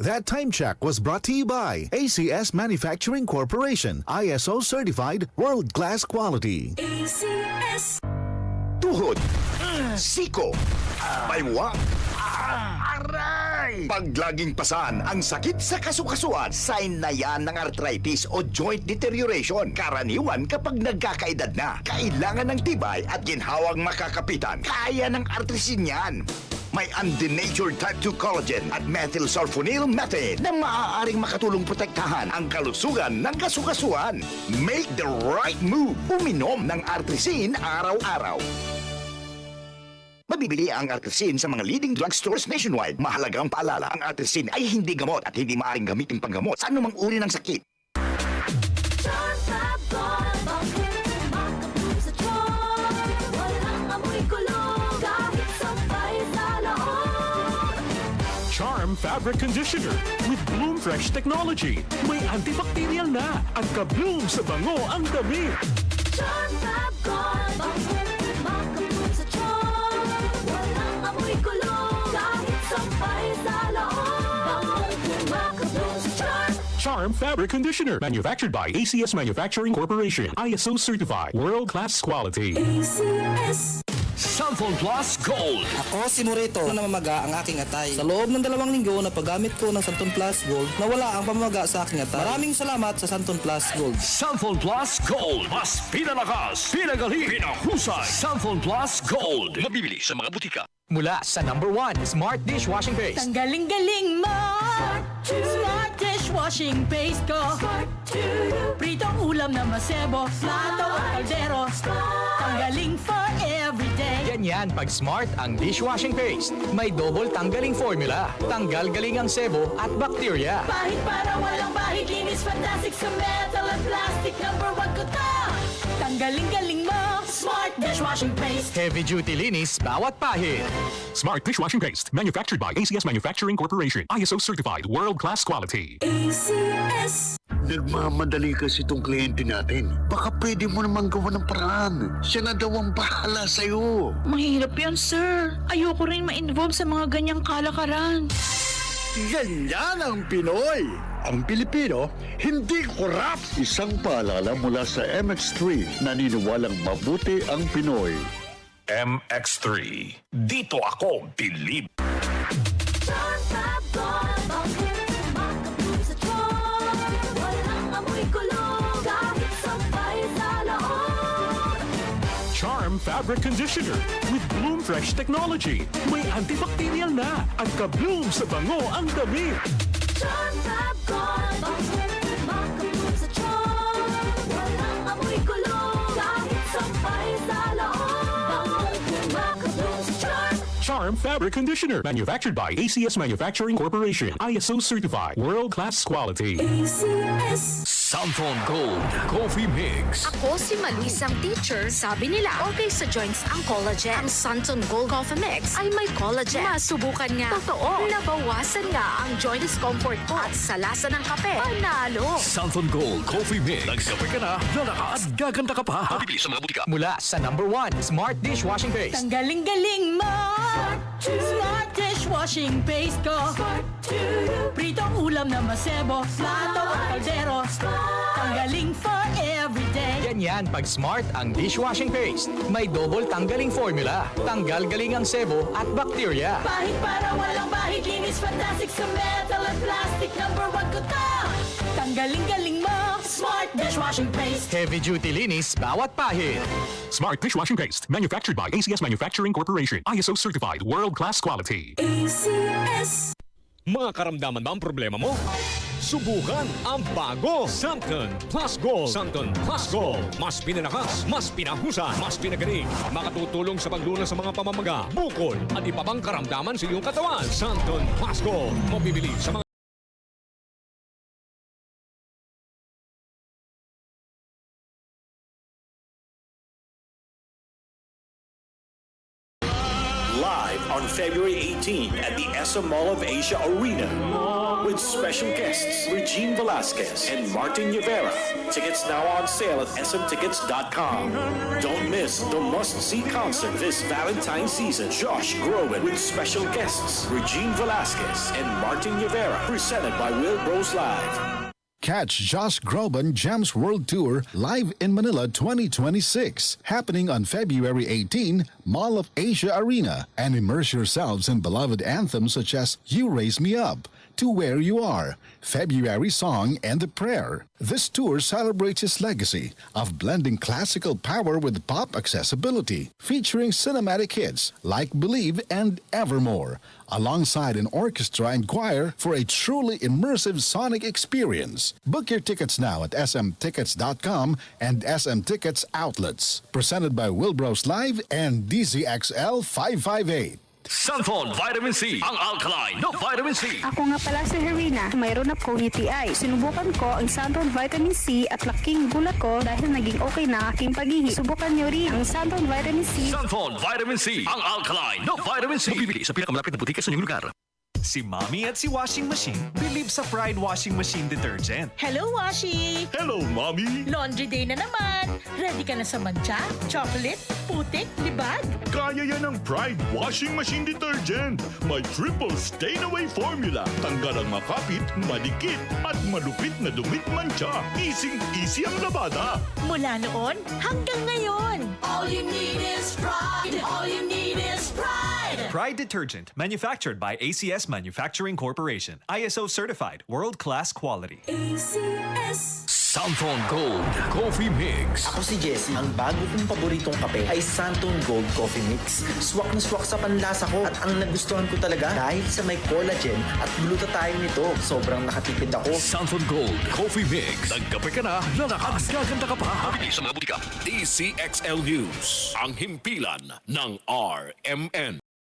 That time check was brought to you by ACS Manufacturing Corporation, ISO certified world-class quality. ACS. Tuhod, siko, baywa, aray! Pag laging pasan ang sakit sa kasukasuan, sign na yan ng arthritis o joint deterioration. Karaniwan kapag nagkakaedad na, kailangan ng tibay at ginhawang makakapitan. Kaya ng artrisin yan. May undenatured type 2 collagen at methylsulfonyl methane na maaaring makatulong protektahan ang kalusugan ng kasukasuan. Make the right move. Uminom ng artrisin araw-araw. Mabibili ang artrisin sa mga leading drugstores nationwide. Mahalagang paalala, ang artrisin ay hindi gamot at hindi maaaring gamitin panggamot sa anumang uri ng sakit. Charm Fabric Conditioner with Bloom Fresh Technology. May antibacterial na at ka-bloom sa bango ang damit. Charm Fab Gold, bakit makabloom sa charm? Walang amoy kulong, kahit sampay sa loob. Makabloom sa charm. Charm Fabric Conditioner. Manufactured by ACS Manufacturing Corporation. ISO certified. World-class quality. ACS. Sunphone Plus Gold. Ako si Morito na namamaga ang aking atay. Sa loob ng 2 linggo na paggamit ko ng Santon Plus Gold, nawala ang pamamaga sa aking atay. Maraming salamat sa Santon Plus Gold. Sunphone Plus Gold. Mas pinalakas, pinagaling, pinahusay. Sunphone Plus Gold. Mabibili sa mga butika. Mula sa #1 Smart Dishwashing Paste. Ang galing-galing mo! Smart dishwashing paste ko. Pritong ulam na masebo, plato at kaldero. Tanggaling for everyday. Ganyan pag Smart ang dishwashing paste. May double tanggaling formula. Tanggal galing ang sebo at bakterya. Bahid para walang bahid, linis fantastic sa metal at plastic. #1 ko to! Tanggaling-galing mo! Smart dishwashing paste. Heavy duty linis bawat pahid. Smart Dishwashing Paste. Manufactured by ACS Manufacturing Corporation. ISO certified. World-class quality. ACS. Nagmamadali kasi itong kliyente natin. Baka pwede mo namang gawa ng paraan. Siya na daw ang bahala sa'yo. Mahirap yan, sir. Ayoko rin ma-involve sa mga ganyang kalakaran. Ganyan ang Pinoy. Ang Pilipino, hindi korap. Isang paalala mula sa MX3, naniniwalang mabuti ang Pinoy. MX3. Dito ako bilib. Charm Fab Gold, bakit makabloom sa charm? Walang amoy kulong, kahit sampay sa loob. Charm Fabric Conditioner with Bloom Fresh Technology. May antibacterial na at ka-bloom sa bango ang damit. Charm Fab Gold, bakit makabloom sa charm? Walang amoy kulong, kahit sampay sa loob. Makabloom sa charm. Charm Fabric Conditioner. Manufactured by ACS Manufacturing Corporation. ISO certified. World-class quality. ACS. Sunphone Gold Coffee Mix. Ako si Maluisang teacher. Sabi nila, okay sa joints ang collagen. Ang Santon Gold Coffee Mix ay may collagen. Masubukan nga. Totoo. Nabawasan nga ang joint discomfort ko. At sa lasa ng kape, panalo. Sunphone Gold Coffee Mix. Nagkape ka na, lalakas, gaganda ka pa. Mabibili sa mga butika. Mula sa #1 Smart Dishwashing Paste. Ang galing-galing mo! Smart dishwashing paste ko. Pritong ulam na masebo, plato at kaldero. Tanggaling for everyday. Ganyan pag Smart ang dishwashing paste. May double tanggaling formula. Tanggal galing ang sebo at bakterya. Bahid para walang bahid, linis fantastic sa metal at plastic. #1 ko to! Tanggaling-galing mo! Smart dishwashing paste. Heavy duty linis bawat pahid. Smart Dishwashing Paste. Manufactured by ACS Manufacturing Corporation. ISO certified. World-class quality. ACS. Mga karamdaman ba ang problema mo? Subukan ang bago Santon Plus Gold. Santon Plus Gold. Mas pinalakas, mas pinahusay, mas pinagaling. Makatutulong sa paglunas sa mga pamamaga, bukol at iba pang karamdaman sa iyong katawan. Santon Plus Gold. Mabibili sa mga Live on February 18 at the SM Mall of Asia Arena. with special guests Regine Velasquez and Martin Rivera. Tickets now on sale at smtickets.com. Don't miss the must-see concert this Valentine's season. Josh Groban with special guests Regine Velasquez and Martin Rivera, presented by Will Bros Live. Catch Josh Groban Gems World Tour live in Manila 2026, happening on February 18, Mall of Asia Arena, and immerse yourselves in beloved anthems such as You Raise Me Up, To Where You Are, February Song, and The Prayer. This tour celebrates his legacy of blending classical power with pop accessibility, featuring cinematic hits like Believe and Evermore, alongside an orchestra and choir for a truly immersive sonic experience. Book your tickets now at smtickets.com and SM Tickets outlets. Presented by Wilbros Live and DZXL 558. Santon Vitamin C, ang alkaline na vitamin C. Ako nga pala si Herina. Mayroon akong UTI. Sinubukan ko ang Santon Vitamin C at laking gulat ko dahil naging okay na aking pag-ihi. Subukan niyo rin ang Santon Vitamin C. Santon Vitamin C, ang alkaline na vitamin C. Mabibili sa pinakamalapit na butika sa inyong lugar. Si Mommy at si Washing Machine believe sa Pride Washing Machine Detergent. Hello, Washi! Hello, Mommy! Laundry day na naman. Ready ka na sa mancha, chocolate, putik, libag? Kaya yan ang Pride Washing Machine Detergent. May triple stain-away formula. Tanggal ang makapit, madikit, at malupit na dumit mancha. Easy ang labada. Mula noon hanggang ngayon. All you need is pride. All you need is pride. Pride Detergent, manufactured by ACS Manufacturing Corporation. ISO certified, world-class quality. ACS. Santon Gold Coffee Mix. Ako si Jesse. Ang bago kong paboritong kape ay Santon Gold Coffee Mix. Swak na swak sa panlasa ko at ang nagustuhan ko talaga dahil sa may collagen at glutathione nito. Sobrang nakatipid ako. Santon Gold Coffee Mix. Nagkape ka na, lalakas, gaganda ka pa. Mabili sa mga butika. DCXL News. Ang himpilan ng RMN.